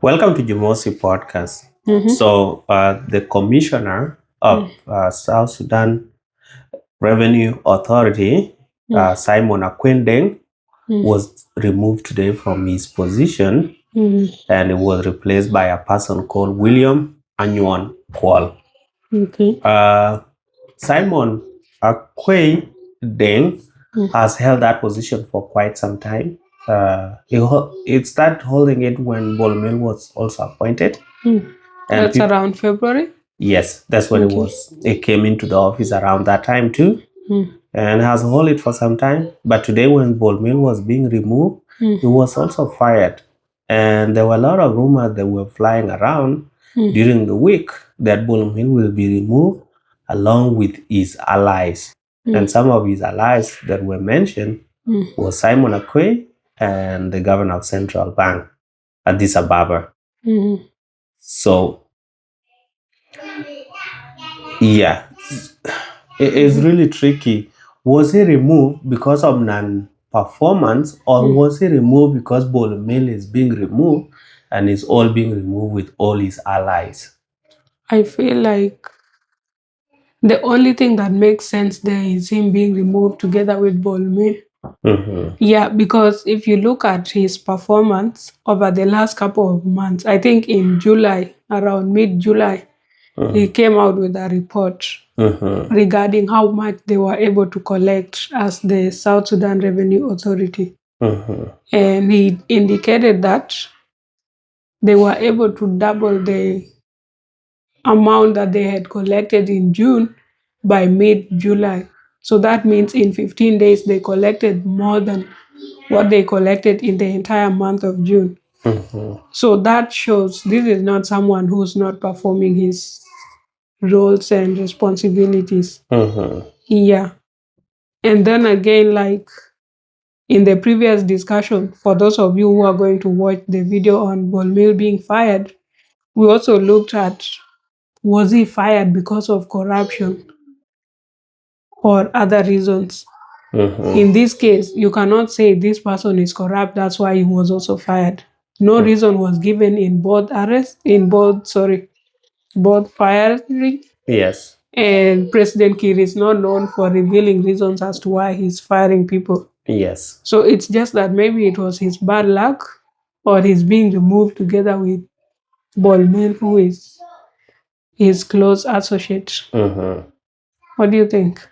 Welcome to Jimosi podcast. Mm-hmm. The commissioner of South Sudan Revenue Authority, Mm-hmm. Simon Akwendeng, was removed today from his position Mm-hmm. and it was replaced by a person called William Anyuan Kwal. Okay. Uh, Simon Akwendeng has held that position for quite some time. It started holding it when Bolmel was also appointed. Mm. And That's people, around February. yes, that's when it Okay. was. It came into the office around that time too, Mm. and has held it for some time. But today, when Bolmil was being removed, Mm. he was also fired, and there were a lot of rumors that were flying around Mm. during the week that Bolmil will be removed along with his allies. And some of his allies that were mentioned Mm. was Simon Akwe and the governor of Central Bank, Addis Ababa. Mm. So yeah, it's really tricky. Was he removed because of non-performance, or was he removed because Bolomel is being removed and is all being removed with all his allies? I feel like the only thing that makes sense there is him being removed together with Bolme. Mm-hmm. Yeah, because if you look at his performance over the last couple of months, I think in July, around mid July, he came out with a report Mm-hmm. regarding how much they were able to collect as the South Sudan Revenue Authority. Mm-hmm. And he indicated that they were able to double the amount that they had collected in June by mid July. So that means in 15 days, they collected more than what they collected in the entire month of June. Mm-hmm. So that shows this is not someone who's not performing his roles and responsibilities. Mm-hmm. Yeah. And then again, like in the previous discussion, for those of you who are going to watch the video on Bolmil being fired, we also looked at, was he fired because of corruption or other reasons? Mm-hmm. In this case, you cannot say this person is corrupt, that's why he was also fired. No reason was given in both firing. Yes. And President Kiir is not known for revealing reasons as to why he's firing people. Yes. So it's just that maybe it was his bad luck or he's being removed together with Bolmel, who is his close associate. Mm-hmm. What do you think?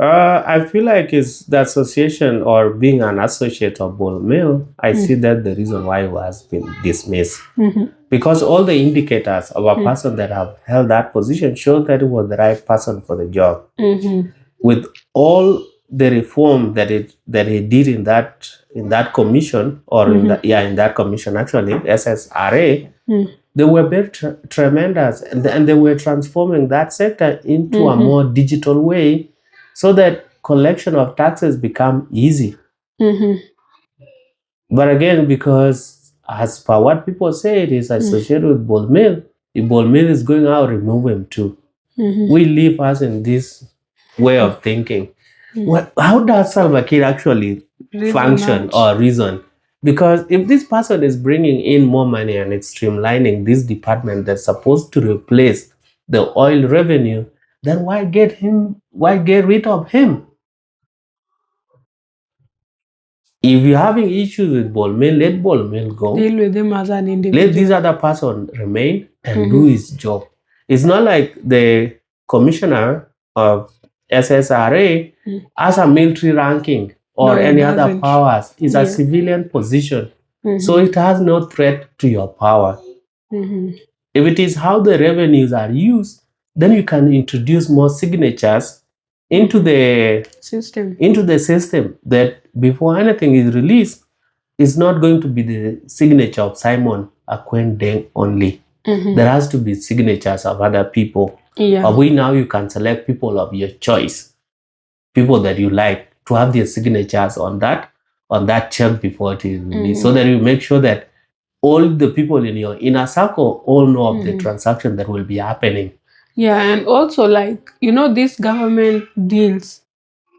I feel like it's the association or being an associate of Bol Mill. I see that the reason why he has been dismissed. Mm-hmm. Because all the indicators of a person that have held that position show that he was the right person for the job. Mm-hmm. With all the reform that he did in that commission or in that commission actually SSRA, they were very tremendous and they were transforming that sector into a more digital way so that collection of taxes become easy. Mm-hmm. But again, because as per what people say, it is associated with Bol Mill. If Bol Mill is going out, remove him too. We leave us in this way of thinking. Well, how does Salva Kiir actually function or reason? Because if this person is bringing in more money and it's streamlining this department that's supposed to replace the oil revenue, then why get him? Why get rid of him? If you're having issues with Bolmel, let Bolmel go. Deal with him as an individual. Let this other person remain and do his job. It's not like the commissioner of SSRA has a military ranking or No, it any other doesn't. powers. It's a Yeah. civilian position. So it has no threat to your power. If it is how the revenues are used, then you can introduce more signatures into the system that before anything is released, it's not going to be the signature of Simon Akwendeng only. There has to be signatures of other people. Yeah. But now you can select people of your choice, people that you like, to have their signatures on that check before it is released, so that you make sure that all the people in your inner circle all know of the transaction that will be happening. Yeah, and also these government deals,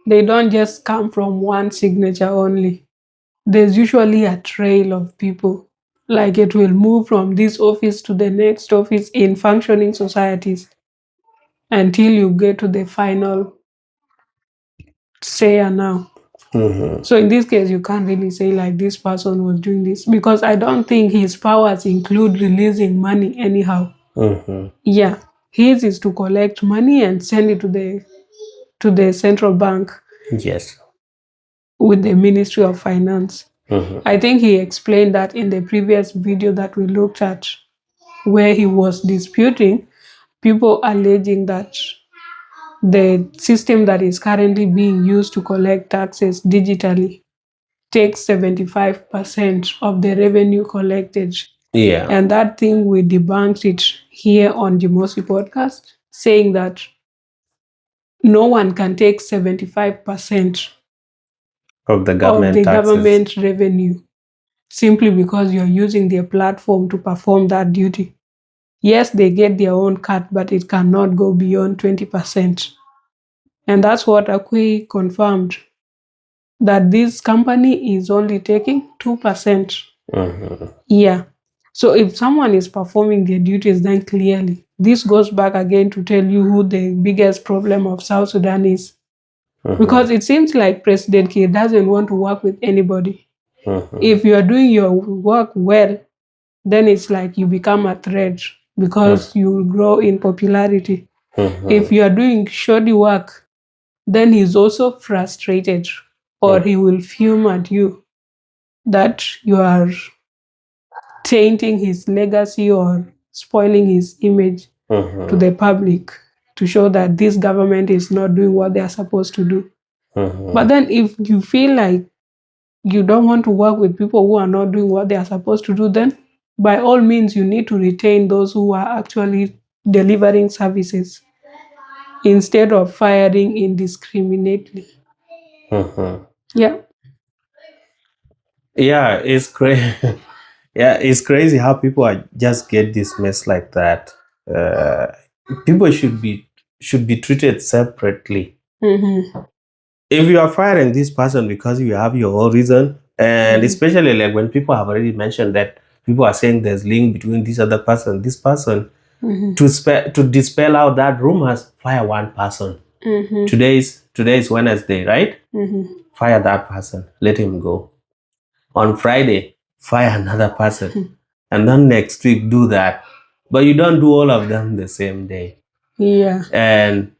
they don't just come from one signature only. There's usually a trail of people. Like it will move from this office to the next office in functioning societies until you get to the final sayer now. So in this case, you can't really say like this person was doing this, because I don't think his powers include releasing money anyhow. Yeah, his is to collect money and send it to the central bank Yes. with the Ministry of Finance. I think he explained that in the previous video that we looked at, where he was disputing people alleging that the system that is currently being used to collect taxes digitally takes 75% of the revenue collected. Yeah. And that thing, we debunked it here on Jimosi podcast, saying that no one can take 75% Of the of government the taxes. government revenue simply because you're using their platform to perform that duty. Yes, they get their own cut, but it cannot go beyond 20%. And that's what Akwe confirmed, that this company is only taking 2%. Yeah. So if someone is performing their duties, then clearly this goes back again to tell you who the biggest problem of South Sudan is. Because it seems like President Kiir doesn't want to work with anybody. If you are doing your work well, then it's like you become a threat because you will grow in popularity. If you are doing shoddy work, then he's also frustrated, or he will fume at you that you are tainting his legacy or spoiling his image to the public, to show that this government is not doing what they are supposed to do. But then if you feel like you don't want to work with people who are not doing what they are supposed to do, then by all means you need to retain those who are actually delivering services instead of firing indiscriminately. Yeah. Yeah, it's crazy. Yeah, it's crazy how people are just get dismissed like that. People should be treated separately. If you are firing this person because you have your own reason, and especially like when people have already mentioned that people are saying there's link between this other person, this person, to dispel out that rumors, fire one person. Today is Wednesday, right? Fire that person, let him go. On Friday, fire another person, and then next week do that. But you don't do all of them the same day. Yeah. And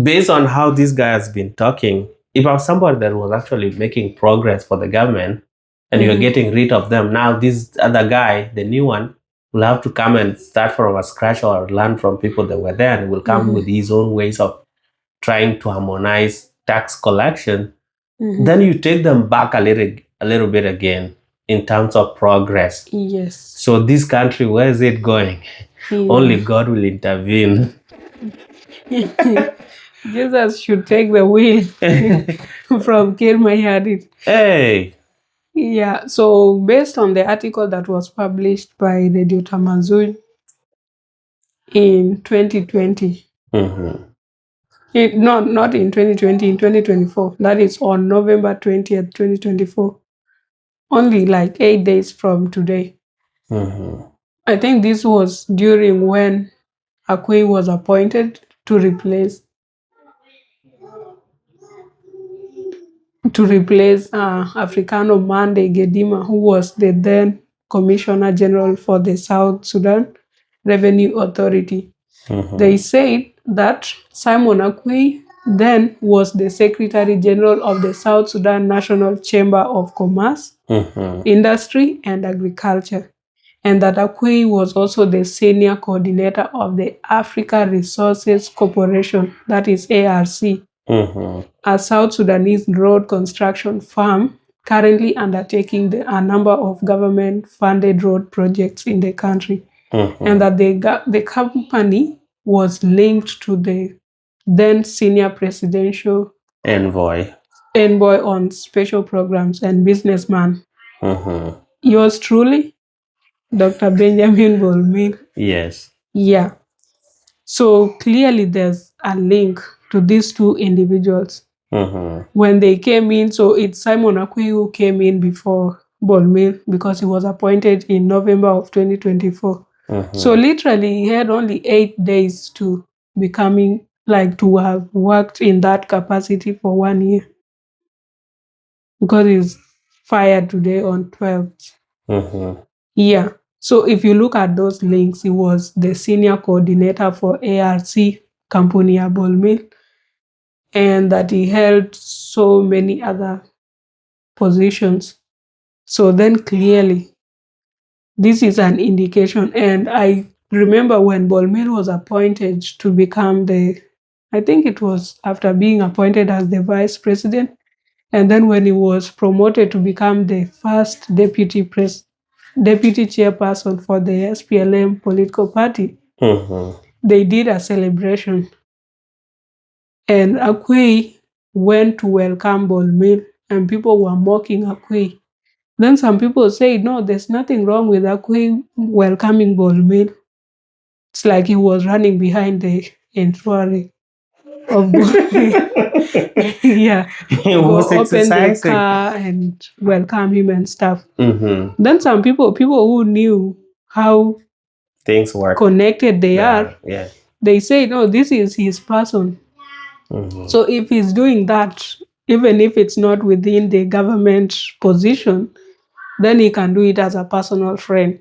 based on how this guy has been talking, if I was somebody that was actually making progress for the government and you're getting rid of them, now this other guy, the new one, will have to come and start from a scratch or learn from people that were there, and will come with his own ways of trying to harmonize tax collection. Then you take them back a little bit again in terms of progress. Yes. So this country, where is it going? Only God will intervene. Jesus should take the wheel from Kiir Mayardit. Hey. Yeah, so based on the article that was published by Radio Tamazul in 2020, not in 2020, in 2024, that is on November 20th, 2024, only like 8 days from today. I think this was during when Akwe was appointed to replace Africano Mande Gedima, who was the then Commissioner General for the South Sudan Revenue Authority. They said that Simon Akwe then was the Secretary General of the South Sudan National Chamber of Commerce, Industry and Agriculture, and that Akwe was also the Senior Coordinator of the Africa Resources Corporation, that is ARC, a South Sudanese road construction firm currently undertaking a number of government-funded road projects in the country, and that the company was linked to the then senior presidential envoy on special programs and businessman. Yours truly, Dr. Benjamin Bolmin. Yes. Yeah. So clearly there's a link to these two individuals. When they came in, so it's Simon Akwe who came in before Bol Mil because he was appointed in November of 2024. So literally, he had only 8 days to becoming to have worked in that capacity for 1 year because he's fired today on 12th. Yeah. So if you look at those links, he was the senior coordinator for ARC Kampunia Bol Mil, and that he held so many other positions. So then clearly, this is an indication. And I remember when Bol Mil was appointed to become I think it was after being appointed as the vice president, and then when he was promoted to become the first deputy chairperson for the SPLM political party, they did a celebration. And Akwe went to welcome Bol Mil, and people were mocking Akwe. Then some people say, no, there's nothing wrong with Akwe welcoming Bol Mil. It's like he was running behind the entourage of Bol Mil. Yeah. He was Open the exercising. car and welcome him and stuff. Then some people who knew how Things work. Connected they are, Yeah. they say, no, this is his person. So if he's doing that, even if it's not within the government position, then he can do it as a personal friend.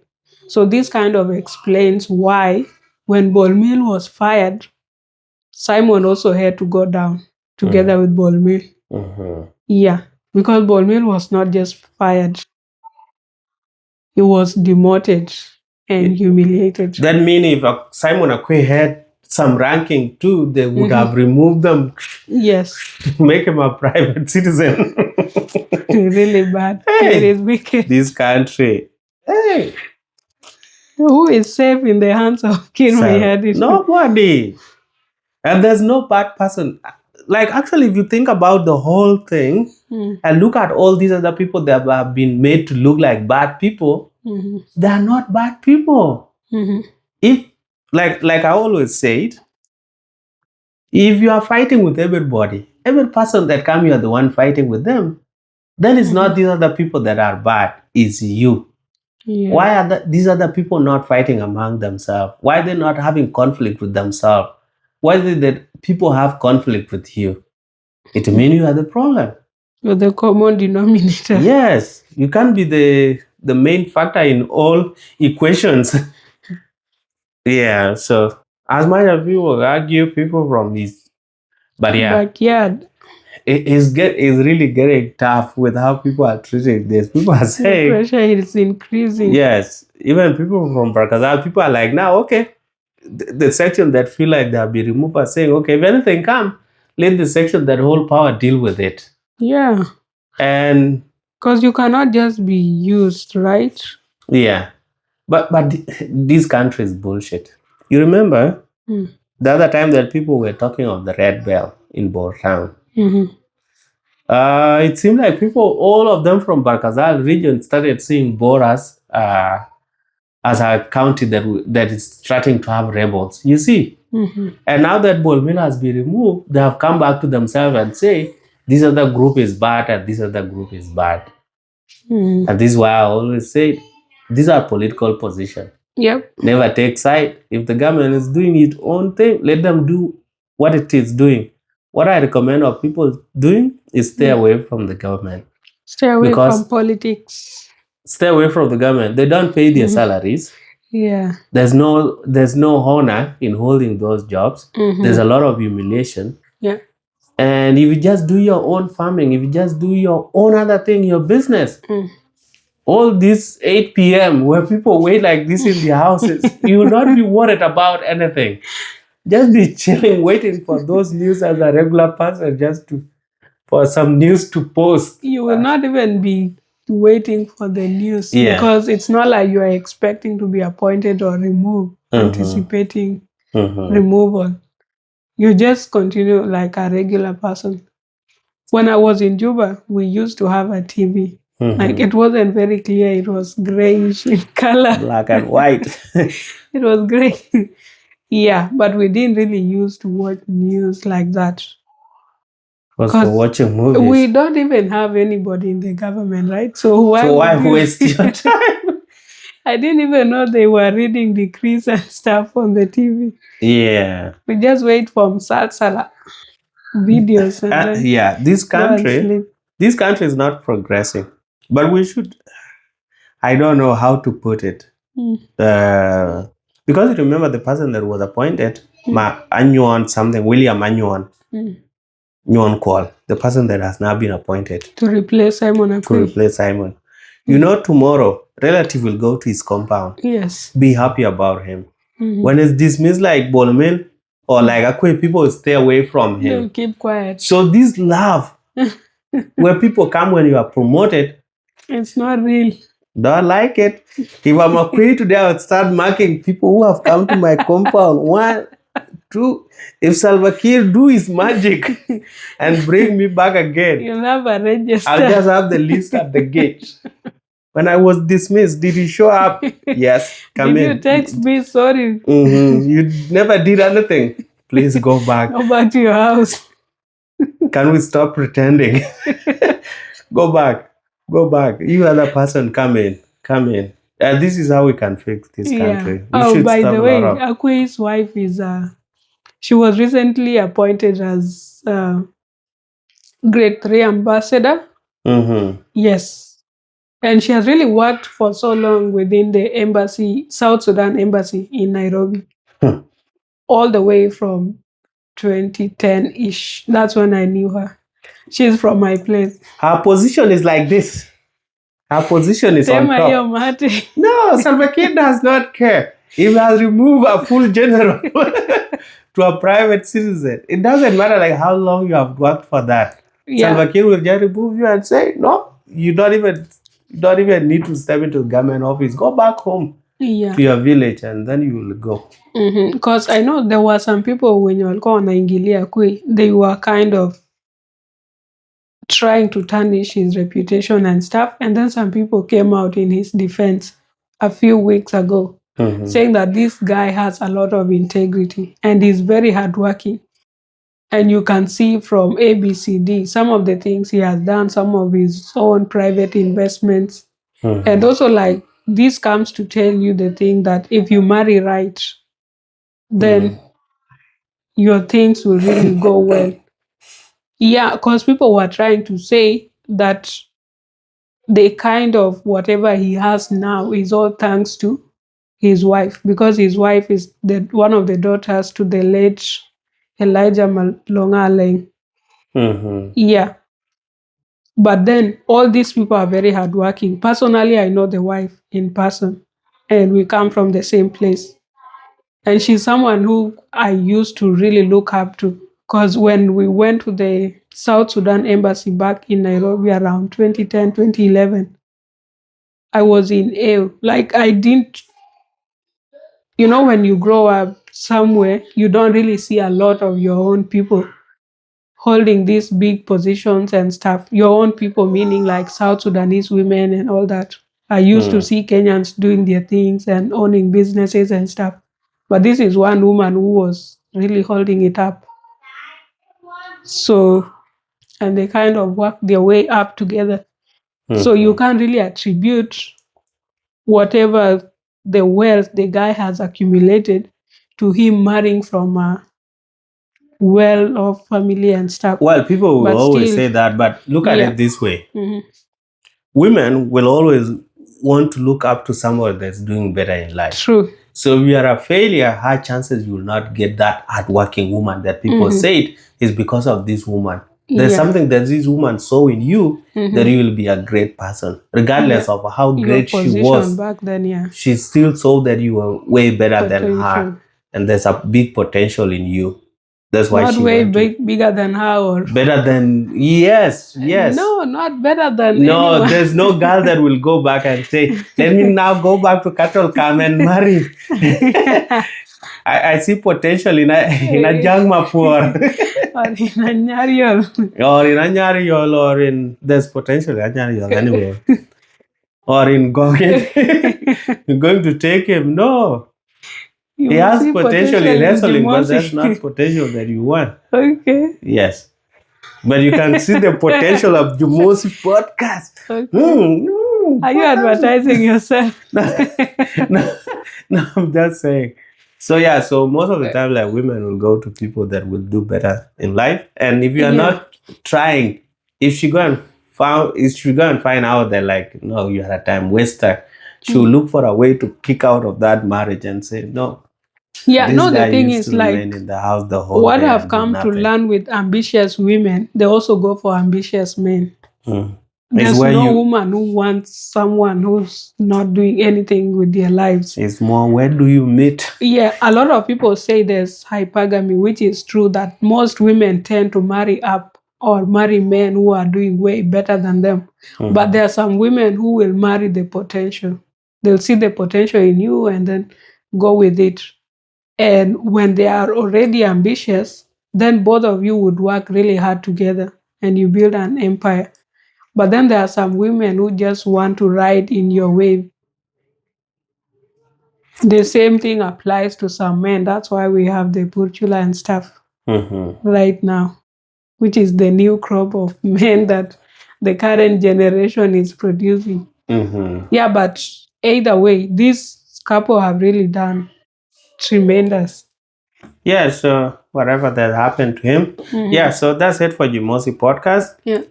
So this kind of explains why when Bol Mil was fired, Simon also had to go down together with Bol Mil. Yeah, because Bol Mil was not just fired, he was demoted and humiliated. That means if Simon Akwe had some ranking too, they would have removed them. Yes. Make him a private citizen. Really bad. Hey, It is wicked. This country. Hey. Who is safe in the hands of Kiir Mayardit? Nobody. And there's no bad person. Like, actually, if you think about the whole thing and look at all these other people that have been made to look like bad people, they are not bad people. If, like I always said, if you are fighting with everybody, every person that comes, you are the one fighting with them, then it's not these other people that are bad, it's you. Yeah. Why are these other people not fighting among themselves? Why are they not having conflict with themselves? Why do the people have conflict with you? It means you are the problem. You're the common denominator. Yes, you can't be the main factor in all equations. Yeah, so as much as people argue, people from his backyard, it's really getting tough with how people are treating this. People are saying the pressure is increasing. Yes, even people from Barkazal, people are like, now, okay, the section that feel like they'll be removed are saying, okay, if anything come, let the section that hold power deal with it. Yeah. And because you cannot just be used, right? Yeah. But this country is bullshit. You remember the other time that people were talking of the Red Bell in Bor Town? It seemed like people, all of them from Barkazal region, started seeing Bor as a county that is starting to have rebels. You see? And now that Bol Mil has been removed, they have come back to themselves and say, this other group is bad and this other group is bad. And this is why I always say, these are political positions. Yep. Never take side. If the government is doing its own thing, let them do what it is doing. What I recommend of people doing is stay away from the government. Stay away from politics. Stay away from the government. They don't pay their salaries. Yeah. There's no honor in holding those jobs. There's a lot of humiliation. Yeah. And if you just do your own farming, if you just do your own other thing, your business, all this 8 p.m. where people wait like this in their houses, you will not be worried about anything. Just be chilling, waiting for those news as a regular person, for some news to post. You will not even be waiting for the news because it's not like you are expecting to be appointed or removed, anticipating removal. You just continue like a regular person. When I was in Juba, we used to have a TV. Like it wasn't very clear. It was grayish in color. Black and white. It was gray. Yeah, but we didn't really use to watch news like that. Was for watching movies. We don't even have anybody in the government, right? So why waste your time? I didn't even know they were reading decrees and stuff on the TV. Yeah. We just wait for Salsala videos and then this go and country sleep. is not progressing. But we should, I don't know how to put it. Because you remember the person that was appointed, William Anyuan. Nyuan Kwal, the person that has now been appointed to replace Simon Simon. You know, tomorrow, relative will go to his compound. Yes. Be happy about him. When it's dismissed like Bolmel or like Akwe, people will stay away from him. They'll keep quiet. So this love, where people come when you are promoted, it's not real. Don't like it. If I'm Akwe today, I would start marking people who have come to my compound. 1, 2. If Salva Kiir do his magic and bring me back again, you'll have a register. I'll just have the list at the gate. When I was dismissed, did he show up? Yes, come did in. You text me? Sorry. You never did anything. Please go back. Go back to your house. Can we stop pretending? Go back. Go back. You other person, come in. Come in. This is how we can fix this country. By the way, Akwe's wife is she was recently appointed as Grade 3 ambassador. Yes. And she has really worked for so long within the embassy, South Sudan embassy in Nairobi. All the way from 2010-ish. That's when I knew her. She's from my place. Her position is like this. Her position is on top. No, Salva Kiir does not care. He has removed a full general to a private citizen. It doesn't matter like how long you have worked for that. Salva Kiir will just remove you and say, no, you don't even need to step into the government office. Go back home to your village and then you will go. Because I know there were some people when you were going to Ingilia Akwe, they were kind of trying to tarnish his reputation and stuff. And then some people came out in his defense a few weeks ago, saying that this guy has a lot of integrity and he's very hardworking. And you can see from ABCD some of the things he has done, some of his own private investments. And also, like, this comes to tell you the thing that if you marry right, then your things will really go well. Yeah, because people were trying to say that the kind of whatever he has now is all thanks to his wife, because his wife is one of the daughters to the late Elijah Malonga Aleng. Yeah. But then all these people are very hardworking. Personally, I know the wife in person, and we come from the same place. And she's someone who I used to really look up to. Because when we went to the South Sudan embassy back in Nairobi around 2010, 2011, I was in awe. Like, I didn't, when you grow up somewhere, you don't really see a lot of your own people holding these big positions and stuff. Your own people, meaning like South Sudanese women and all that. I used to see Kenyans doing their things and owning businesses and stuff. But this is one woman who was really holding it up. So, and they kind of work their way up together. So you can't really attribute whatever the wealth the guy has accumulated to him marrying from a well-off family and stuff. Well, people will always say that, but look at it this way. Women will always want to look up to someone that's doing better in life. True. So if you are a failure, high chances you will not get that hardworking woman that people said is because of this woman. There's something that this woman saw in you that you will be a great person. Regardless of how great she was, back then, she still saw that you were way better than her. And there's a big potential in you. That's why not way bigger than her or better than yes. No, not better than no. anyone. There's no girl that will go back and say, "Let me now go back to Cattle Camp and marry." I see potential in a Jangmapur or in a Nyariol. or in there's potential in Nyariol anyway. Or in Gogen. You're going to take him? No. He has potential in wrestling, but that's not potential that you want. Okay. Yes. But you can see the potential of Jimosi podcast. Okay. Are you advertising yourself? No, I'm just saying. So yeah, so most of the time, like women will go to people that will do better in life, and if you are not trying, if she go and find out that like no, you are a time waster, she will look for a way to kick out of that marriage and say no. Yeah, This no, the guy thing used is to remain like in the house the whole what day I've and do come to nothing. learn with ambitious women, they also go for ambitious men. Mm. There's no woman who wants someone who's not doing anything with their lives. It's more, where do you meet? Yeah, a lot of people say there's hypergamy, which is true that most women tend to marry up or marry men who are doing way better than them. But there are some women who will marry the potential. They'll see the potential in you and then go with it. And when they are already ambitious, then both of you would work really hard together and you build an empire. But then there are some women who just want to ride in your wave. The same thing applies to some men. That's why we have the Purchula and stuff right now, which is the new crop of men that the current generation is producing. Yeah, but either way, this couple have really done tremendous. Yeah, so whatever that happened to him. Yeah, so that's it for Jimosi podcast. Yeah.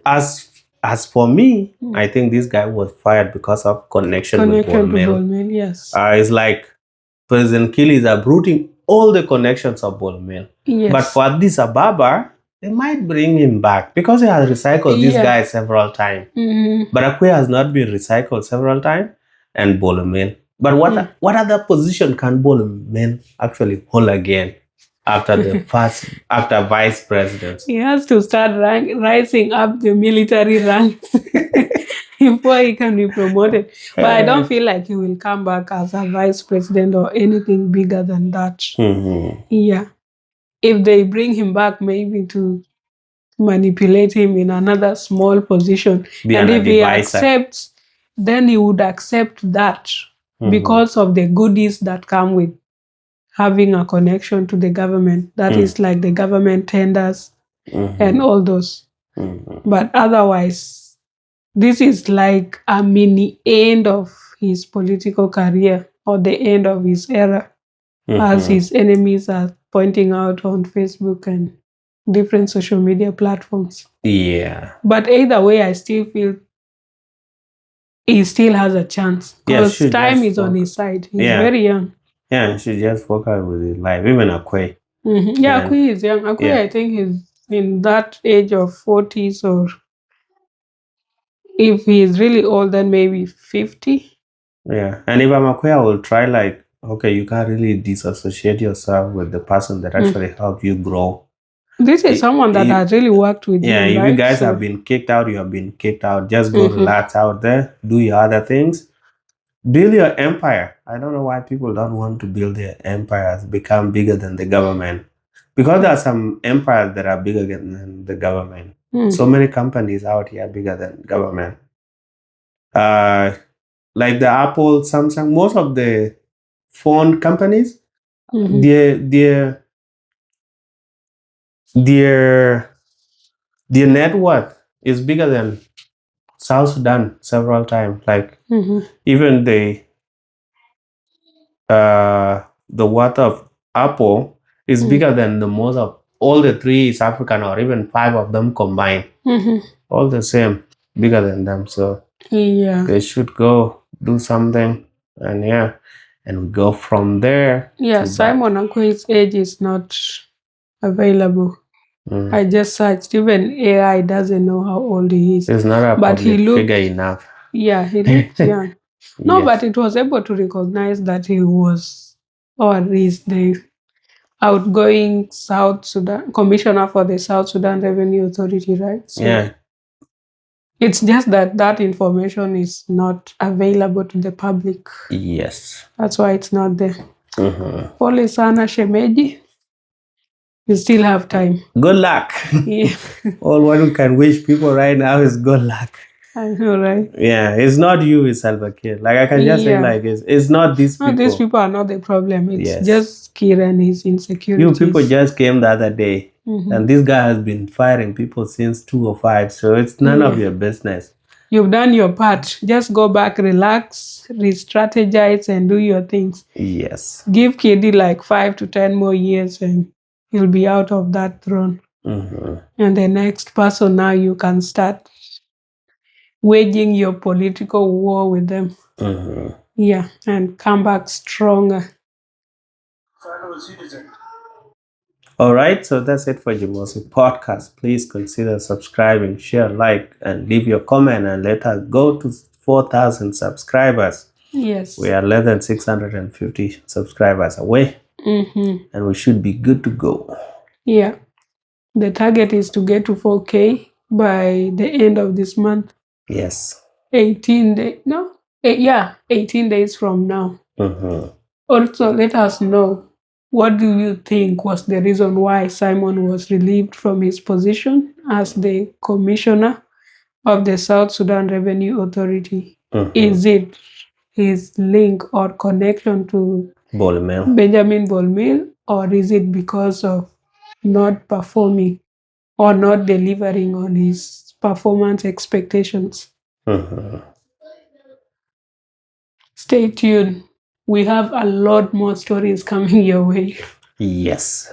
As for me, I think this guy was fired because of connection with Bul Benjamin. Yes. It's like President Kiir is uprooting all the connections of Bul Benjamin. Yes. But for Addis Ababa, they might bring him back because he has recycled this guy several times. But Akwe has not been recycled several times, and Bul Benjamin. But what other position can Bul Benjamin actually hold again after the after vice president? He has to start rising up the military ranks before he can be promoted. But I don't feel like he will come back as a vice president or anything bigger than that. Yeah. If they bring him back, maybe to manipulate him in another small position. And if he accepts, then he would accept that because of the goodies that come with having a connection to the government. That is like the government tenders and all those. But otherwise, this is like a mini end of his political career or the end of his era, as his enemies are pointing out on Facebook and different social media platforms. Yeah. But either way, I still feel he still has a chance because time is on his side. He's very young. Yeah, he should just focus with his life. Even Akwe. Yeah, Akwe is young. Akwe, I think he's in that age of 40s, or if he's really old, then maybe 50. Yeah, and if I'm Akwe, I will try like, okay, you can't really disassociate yourself with the person that actually helped you grow. This is someone that has really worked with you. Yeah, if you guys have been kicked out, you have been kicked out. Just go relax out there, do your other things, build your empire. I don't know why people don't want to build their empires, become bigger than the government. Because there are some empires that are bigger than the government. So many companies out here bigger than government. Like the Apple, Samsung, most of the phone companies, their net worth is bigger than South Sudan several times. Like even the worth of Apple is bigger than the most of all the three East African or even five of them combined. All the same, bigger than them. So they should go do something, and we go from there. Yeah, Simon Akwe's age is not available. I just searched. Even AI doesn't know how old he is. It's not a public figure enough. Yeah, he looked young. No, but it was able to recognize that he was, or is the outgoing South Sudan commissioner for the South Sudan Revenue Authority, right? So it's just that information is not available to the public. Yes. That's why it's not there. Pole sana shemeji. You still have time. Good luck. Yeah. All what we can wish people right now is good luck. I know, right? Yeah, it's not you, it's Salva Kiir. Like I can just say like it's not these people. No, these people are not the problem. It's just Kiir and his insecurity. You people just came the other day. And this guy has been firing people since 2005, so it's none of your business. You've done your part. Just go back, relax, re-strategize, and do your things. Yes. Give KD like 5 to 10 more years, and he'll be out of that throne. And the next person, now you can start waging your political war with them. Yeah, and come back stronger. All right, so that's it for Jimosi podcast. Please consider subscribing, share, like, and leave your comment, and let us go to 4,000 subscribers. Yes. We are less than 650 subscribers away, and we should be good to go. Yeah. The target is to get to 4K by the end of this month. Yes. 18 days. No? 18 days from now. Also, let us know, what do you think was the reason why Simon was relieved from his position as the commissioner of the South Sudan Revenue Authority? Is it his link or connection to Benjamin Bolmel, or is it because of not performing or not delivering on his performance expectations? Stay tuned. We have a lot more stories coming your way. Yes.